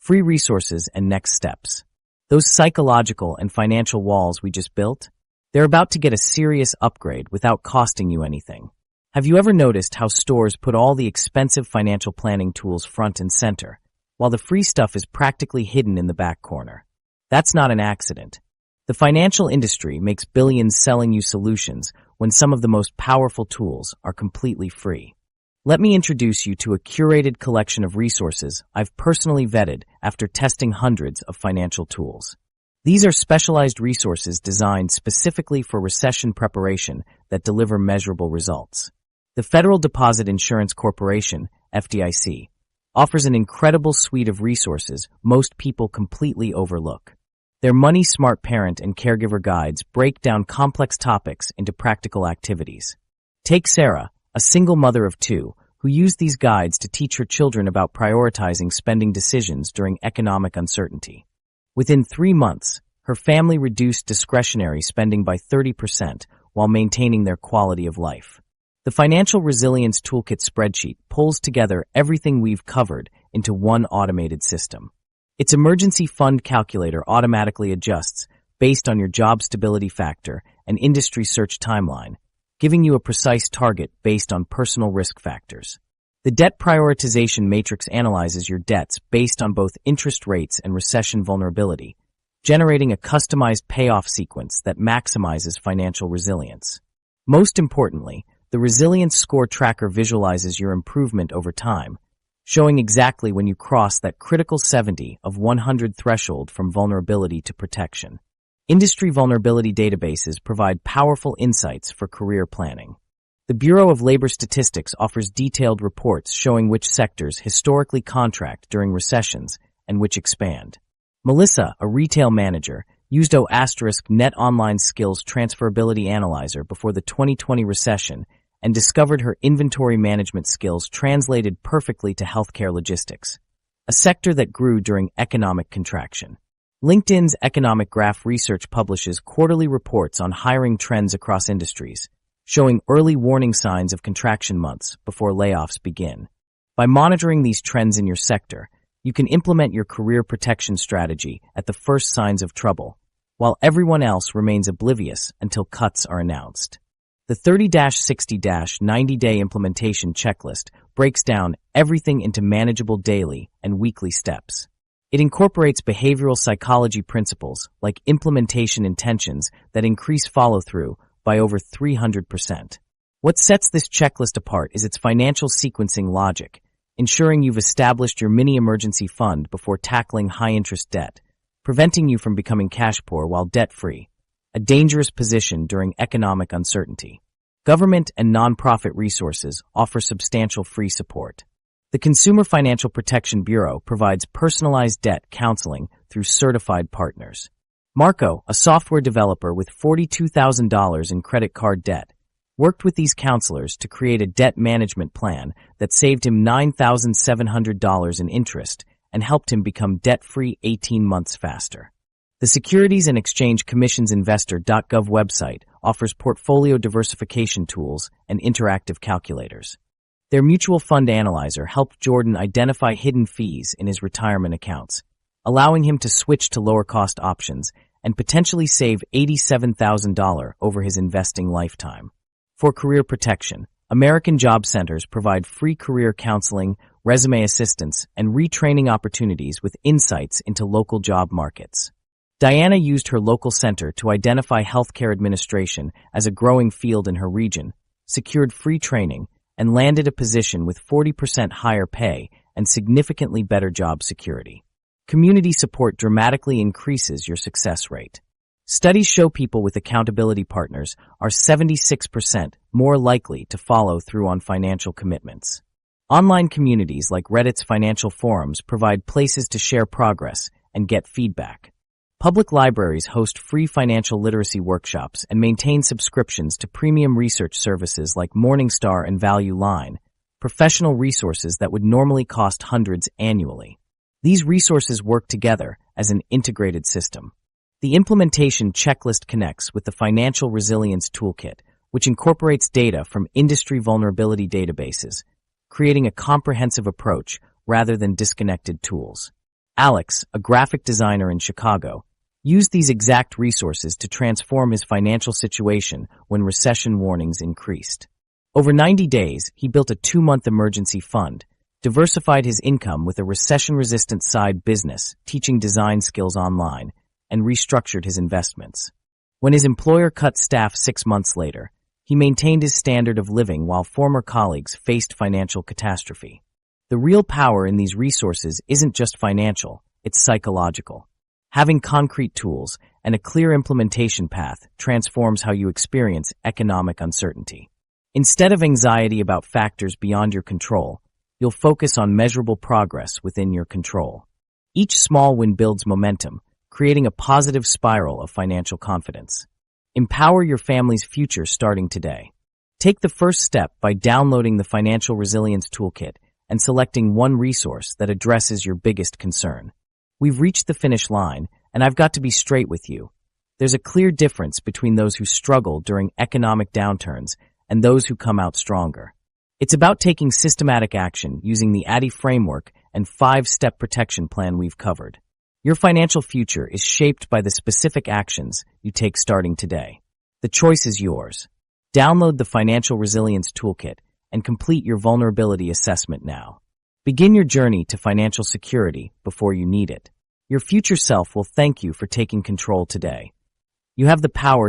free resources, and next steps. Those psychological and financial walls we just built, they're about to get a serious upgrade without costing you anything. Have you ever noticed how stores put all the expensive financial planning tools front and center, while the free stuff is practically hidden in the back corner? That's not an accident. The financial industry makes billions selling you solutions when some of the most powerful tools are completely free. Let me introduce you to a curated collection of resources I've personally vetted after testing hundreds of financial tools. These are specialized resources designed specifically for recession preparation that deliver measurable results. The Federal Deposit Insurance Corporation, FDIC, offers an incredible suite of resources most people completely overlook. Their Money Smart Parent and Caregiver Guides break down complex topics into practical activities. Take Sarah, a single mother of two, who used these guides to teach her children about prioritizing spending decisions during economic uncertainty. Within 3 months, her family reduced discretionary spending by 30% while maintaining their quality of life. The Financial Resilience Toolkit spreadsheet pulls together everything we've covered into one automated system. Its emergency fund calculator automatically adjusts based on your job stability factor and industry search timeline, giving you a precise target based on personal risk factors. The debt prioritization matrix analyzes your debts based on both interest rates and recession vulnerability, generating a customized payoff sequence that maximizes financial resilience. Most importantly, the Resilience Score Tracker visualizes your improvement over time, showing exactly when you cross that critical 70 of 100 threshold from vulnerability to protection. Industry vulnerability databases provide powerful insights for career planning. The Bureau of Labor Statistics offers detailed reports showing which sectors historically contract during recessions and which expand. Melissa, a retail manager, used Net Online Skills Transferability Analyzer before the 2020 recession and discovered her inventory management skills translated perfectly to healthcare logistics, a sector that grew during economic contraction. LinkedIn's Economic Graph Research publishes quarterly reports on hiring trends across industries, showing early warning signs of contraction months before layoffs begin. By monitoring these trends in your sector, you can implement your career protection strategy at the first signs of trouble, while everyone else remains oblivious until cuts are announced. The 30-60-90-day implementation checklist breaks down everything into manageable daily and weekly steps. It incorporates behavioral psychology principles like implementation intentions that increase follow-through by over 300%. What sets this checklist apart is its financial sequencing logic, ensuring you've established your mini-emergency fund before tackling high-interest debt, preventing you from becoming cash poor while debt-free, a dangerous position during economic uncertainty. Government and nonprofit resources offer substantial free support. The Consumer Financial Protection Bureau provides personalized debt counseling through certified partners. Marco, a software developer with $42,000 in credit card debt, worked with these counselors to create a debt management plan that saved him $9,700 in interest and helped him become debt-free 18 months faster. The Securities and Exchange Commission's Investor.gov website offers portfolio diversification tools and interactive calculators. Their mutual fund analyzer helped Jordan identify hidden fees in his retirement accounts, allowing him to switch to lower-cost options and potentially save $87,000 over his investing lifetime. For career protection, American Job Centers provide free career counseling, resume assistance, and retraining opportunities with insights into local job markets. Diana used her local center to identify healthcare administration as a growing field in her region, secured free training, and landed a position with 40% higher pay and significantly better job security. Community support dramatically increases your success rate. Studies show people with accountability partners are 76% more likely to follow through on financial commitments. Online communities like Reddit's financial forums provide places to share progress and get feedback. Public libraries host free financial literacy workshops and maintain subscriptions to premium research services like Morningstar and Value Line, professional resources that would normally cost hundreds annually. These resources work together as an integrated system. The implementation checklist connects with the Financial Resilience Toolkit, which incorporates data from industry vulnerability databases, creating a comprehensive approach rather than disconnected tools. Alex, a graphic designer in Chicago, used these exact resources to transform his financial situation when recession warnings increased. Over 90 days, he built a 2-month emergency fund, diversified his income with a recession-resistant side business, teaching design skills online, and restructured his investments. When his employer cut staff 6 months later, he maintained his standard of living while former colleagues faced financial catastrophe. The real power in these resources isn't just financial, it's psychological. Having concrete tools and a clear implementation path transforms how you experience economic uncertainty. Instead of anxiety about factors beyond your control, you'll focus on measurable progress within your control. Each small win builds momentum, creating a positive spiral of financial confidence. Empower your family's future starting today. Take the first step by downloading the Financial Resilience Toolkit and selecting one resource that addresses your biggest concern. We've reached the finish line, and I've got to be straight with you. There's a clear difference between those who struggle during economic downturns and those who come out stronger. It's about taking systematic action using the ADDI framework and 5-step protection plan we've covered. Your financial future is shaped by the specific actions you take starting today. The choice is yours. Download the Financial Resilience Toolkit and complete your vulnerability assessment now. Begin your journey to financial security before you need it. Your future self will thank you for taking control today. You have the power